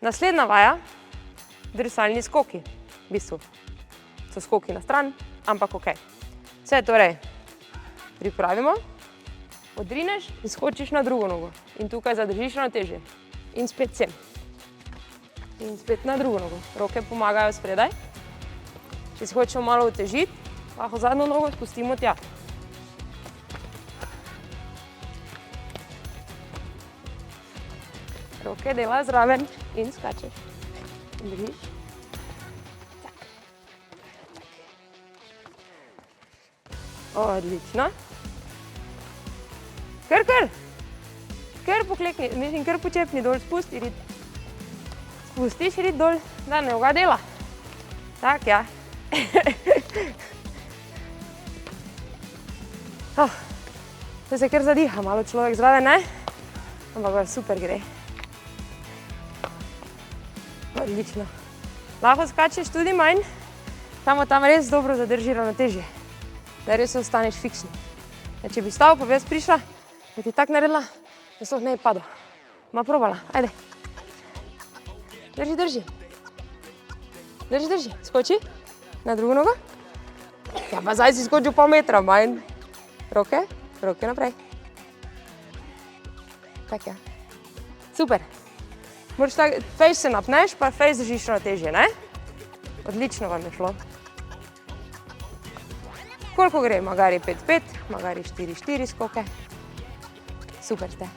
Naslednja vaja, drsalni skoki, v bistvu. So skoki na stran, ampak ok. Vse torej pripravimo, odrineš in skočiš na drugo nogo. In tukaj zadržiš ravnotežje. In spet sem. In spet na drugo nogo. Roke pomagajo spredaj. Če si hočemo malo otežiti, lahko zadnjo nogo spustimo tja. Roke delajo zraven in skačeš. In držiš. Odlično. Kar poklekni, mislim, kar počepni dol, spusti rit. Spustiš rit dol, da noga dela. Tak, ja. To se kar zadiha, malo človek zraven, ne? Ampak super gre. Odlično. Lahko skačeš tudi manj, tam res dobro zadrži ravnotežje, da res ostaneš fiksni. Če bi stal, pa bi jaz prišla, da ti tak naredila, da sploh ne bi padel. Ma probala, ajde. Drži. Drži. Skoči. Na drugo nogo. Ja, pa zdaj si skočil pol metra manj. Roke naprej. Tak, ja. Super. Moraš tako, fejs se napneš, pa fejs držiš ravnotežje, ne? Odlično vam je šlo. Koliko gre? Magari 5-5, magari 4-4 skoke. Super ste.